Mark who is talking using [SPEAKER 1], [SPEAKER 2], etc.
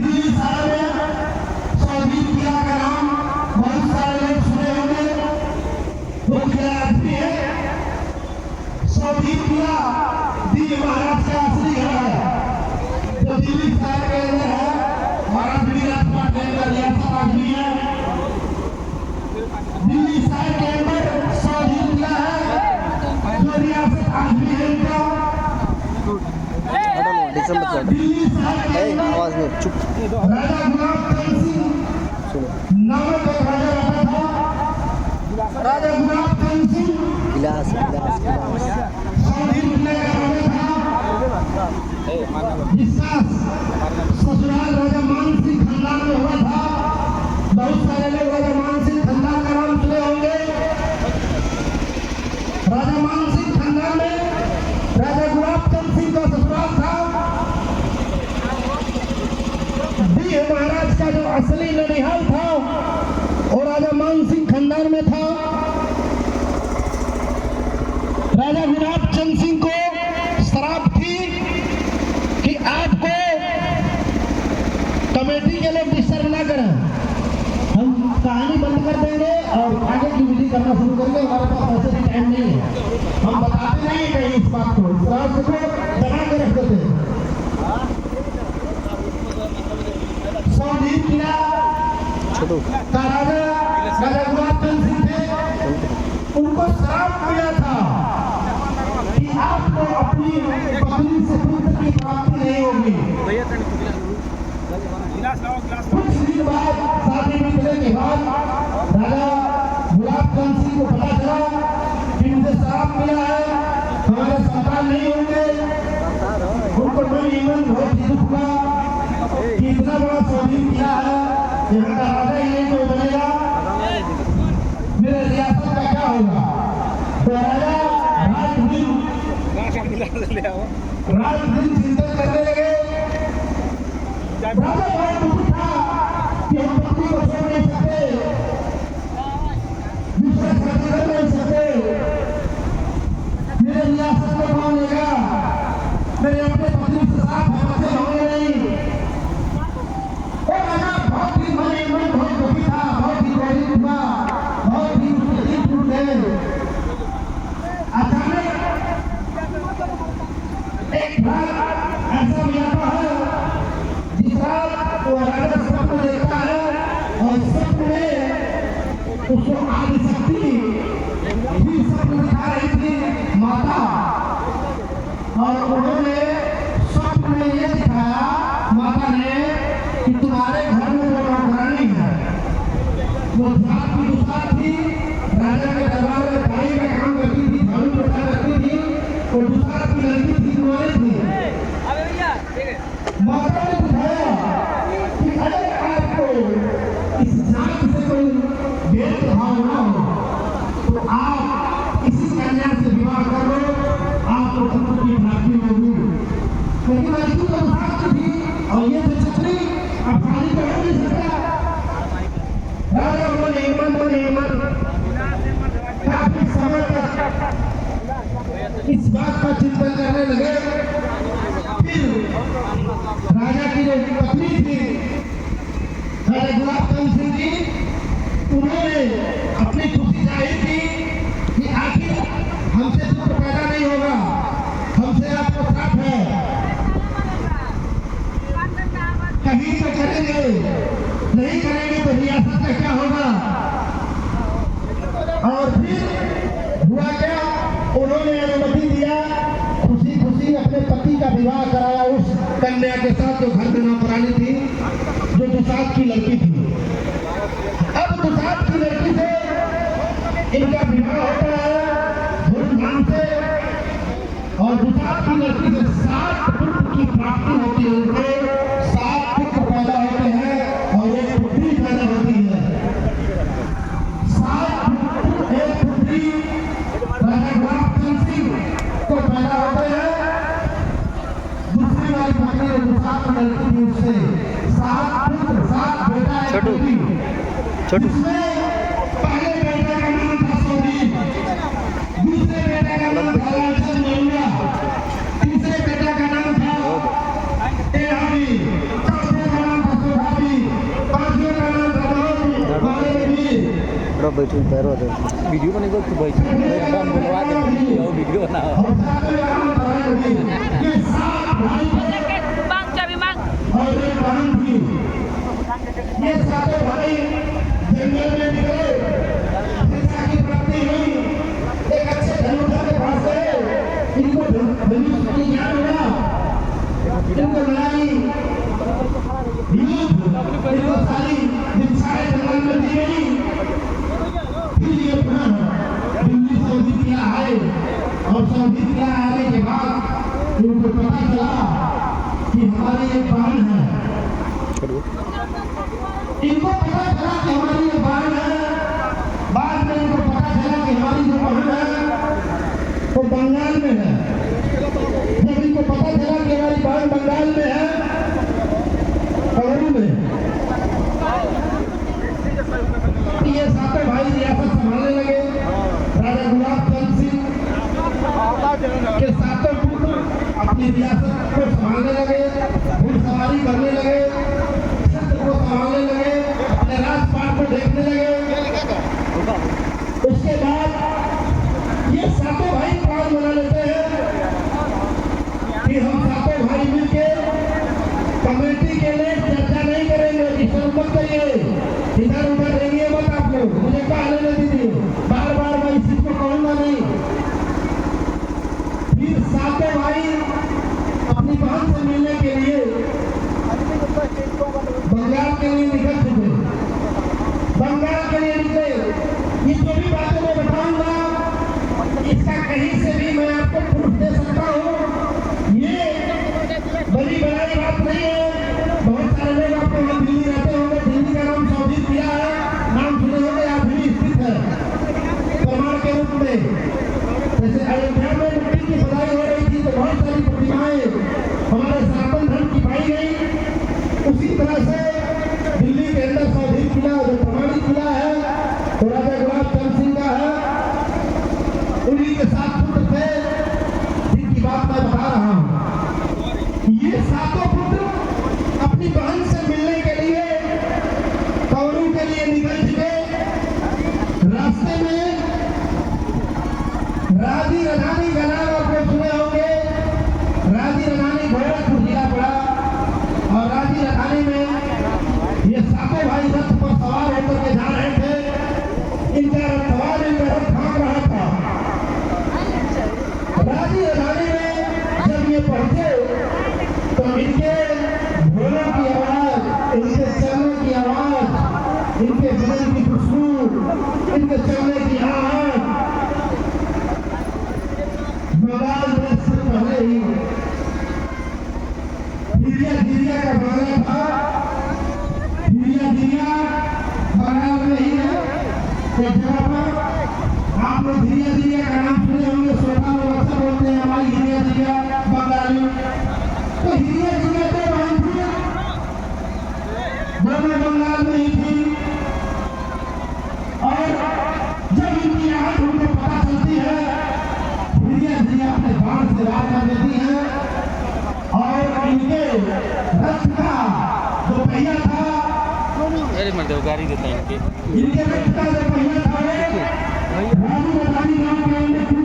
[SPEAKER 1] दिल्ली साहब में सौदीप किला का नाम बहुत सारे लोग सुने होंगे। वो किला भी है सौदीप किला, दिल्ली महाराज का असली घर है जो दिल्ली शहर के अंदर है। महाराज विराट का रियासत आज भी है। दिल्ली शहर के अंदर सौदीप किला है जो रियासत आज भी है इनका। दिल्ली शहर के अंदर
[SPEAKER 2] आवाज में चुप
[SPEAKER 1] राजा गुलाब सिंह नामक एक राजा रहता था। राजा गुलाब सिंह
[SPEAKER 2] गिलास
[SPEAKER 1] सौदीप किले का राजा था, जिसका ससुराल राजा मान सिंह खानदान में हुआ था। बहुत सारे लोग राजा मान सिंह खानदान का नाम सुने होंगे। राजा मान सिंह खानदान में राजा गुलाब चंद सिंह का ससुराल था। महाराज का जो असली ननिहाल था वो राजा मान सिंह खानदान में था। राजा गुलाब चंद सिंह को शराब थी कि आपको कमेटी के लोग डिस्टर्ब ना करें। हम कहानी बंद कर देंगे और आगे की विधि करना शुरू करेंगे। हमारे पास ऐसे भी टाइम नहीं है, हम बताते नहीं कहीं इस बात को, इस बात को दबा के रख देते हैं। सौदीप किला का राजा गुलाब चंद सिंह थे। उनको श्राप मिला था कि आपको अपनी पत्नी से पुत्र की प्राप्ति नहीं होगी। कुछ दिन बाद शादी मिलने के बाद राजा गुलाब चंद सिंह को पता चला कि मुझे श्राप मिला है, हमारे संतान नहीं होंगे। उनको मन बहुत ही दुख हुआ कि इतना बड़ा सौदीप किला है, यहाँ का राजा ही नहीं कोई बनेगा, मेरे रियासत का क्या होगा। तो राजा रात दिन चिंतन करने लगे। राजा बहुत दुखी था कि हम पत्नी को छोड़ नहीं सकते, दूसरा शादी कर नहीं सकते, मेरे रियासत को कौन लेगा, मेरे अपने पत्नी से साथ बच्चे होंगे नहीं। बहुत ही मन बहुत दुखी था, बहुत ही प्रेरित हुआ, बहुत ही उसके दिल टूट गए। अचानक एक रात ऐसा भी आता है जिस रात वो राजा स्वप्न देखता है और स्वप्न में उसको आदिशक्ति भी स्वप्न दिखा रही थी माता, और उन्होंने स्वप्न में ये दिखाया माता ने कि तुम्हारे घर में जो नौकरानी है वो जात की दुसात थी, राजा के दरबार में भाई का काम करती थी, झाड़ू पोछा करती थी, और दुसात की लड़की थी, कुंवारी थी। माता ने बताया कि अगर आपको इस जात से कोई भेदभाव ना हो तो आप इसी कन्या से विवाह कर लो, आपको पुत्र की प्राप्ति होगी। लेकिन लड़की तो दुसात की थी और ये जो छतरी अब खाली तो हो नहीं सकता। राजा मन काफी समय तक इस बात का चिंतन करने लगे। फिर राजा की जो पत्नी थी राजा गुलाब चंद सिंह जी, उन्होंने अपनी खुशी जाहिर की कि आखिर हमसे पुत्र पैदा नहीं होगा, हमसे आपको श्राप है, कहीं तो करेंगे, नहीं करेंगे तो रियासत का क्या होगा। और फिर हुआ क्या, उन्होंने अनुमति दिया, खुशी खुशी अपने पति का विवाह कराया उस कन्या के साथ जो घर में नौकरानी थी, जो दुसात की लड़की थी। अब दुसात की लड़की से इनका विवाह होता है धूमधाम से, और दुसात की लड़की से 7 पुत्र की प्राप्ति होती है। उनको 7 पुत्र पैदा होते हैं और एक पुत्री पैदा होती है। 7 पुत्र एक पुत्री राजा गुलाब चंद सिंह को पैदा होते हैं। दूसरी वाली पत्नी ने दुसात की लड़की थी, उससे 7 पुत्र 7 बेटा एक बेटी। पहले बेटे का नाम था सौदीप, दूसरे बेटे का नाम था लालचंद, तीसरे बेटे का नाम था चौथे का नाम था
[SPEAKER 2] बैठे पैरों दे वीडियो बनेगा तो भाई फोन बनवा दे वीडियो बना
[SPEAKER 1] और एक बहन थी। ये सारे भाई जंगल में निकले, शिक्षा की प्राप्ति हुई, एक अच्छे धनुषा के पास गए, इनको धनुष की ज्ञान हुआ, इनको लड़ाई युद्ध, इनको सारी शिक्षाएं जंगल में दी गई। फिर ये पुनः दिल्ली से विद्या आए और सब विद्या आने के बाद इनको पता चला कि हमारी एक बहन है। इनको पता चला कि हमारी एक बहन है। बाद में इनको पता चला कि हमारी जो बहन है वो बंगाल में है। जब इनको पता चला कि हमारी बहन बंगाल में है, कवरू में, ये सातों भाई रियासत संभालने लगे। राजा गुलाब चंद सिंह के सातों पुत्र अपनी रियासत को संभालने लगे, घुड़सवारी करने लगे, छत्र को संभालने लगे, अपने राजपाट को देखने लगे। उसके बाद ये सातों भाई प्लान बना लेते हैं कि हम सातों भाई मिलके कमेटी के लिए चर्चा नहीं करेंगे, इधर मत करिए, इधर उधर देंगे मत आप लोग, मुझे कहा लेने दीजिए, बार बार मैं इस चीज को कहूंगा नहीं। फिर सातों भाई अपनी बहन से मिलने के लिए बंगाल के लिए निकल चुके। बंगाल के लिए निकले। ये जो भी बातें मैं बताऊंगा, इसका कहीं से भी मैं आपको प्रूफ दे सकता हूँ। ये बड़ी बड़ी बात नहीं है। बहुत सारे लोग आपको यहाँ दिल्ली रहते होंगे, दिल्ली का नाम शोधित किया है, नाम सुने होंगे, यहाँ भी स्थित है प्रमाण के रूप में। जैसे अयोध्या में मिट्टी की खुदाई हो रही थी तो बहुत सारी प्रतिमाएं हमारे सनातन धर्म की पाई गई। उसी तरह से दिल्ली के अंदर शोधित किला जो प्रमाणित किला है तो राजा गुलाब चंद सिंह का है। उन्हीं के साथ पुत्र थे जिनकी बात मैं बता रहा हूँ। ये सातों पुत्र अपनी बहन से मिलने के लिए कौरू के लिए निकल चुके। रास्ते में राजी रधानी का नाम आपने सुने होंगे। राजी रधानी गोरखपुर जिला पड़ा और राजी रधानी में ये सातों भाई रथ पर सवार होकर के जा रहे थे। इनका रथवार इनका रथ भाग रहा था। राजी रधानी में जब ये पहुंचे तो इनके भोलों की आवाज, इनके चलने की आवाज, इनके बदन की खुशबू, इनके चलने की आहट बंगाल में से पहले ही धीरिया का गाना था। धीरिया बंगाल में ही है एक जगह पर। आप लोग धीरिया का नाम सुने होंगे। सोफा में अक्सर बोलते हैं हमारी धीरिया बंगाली। तो धीरिया तो वहीं थी, दोनों बंगाल में ही थी। और जब इनकी आहट उनको पता चलती है, धीरे अपने बाण से वार कर देती है और इनके रथ का जो पहिया था,
[SPEAKER 2] गाड़ी देता है
[SPEAKER 1] इनके रथ का जो पहिया था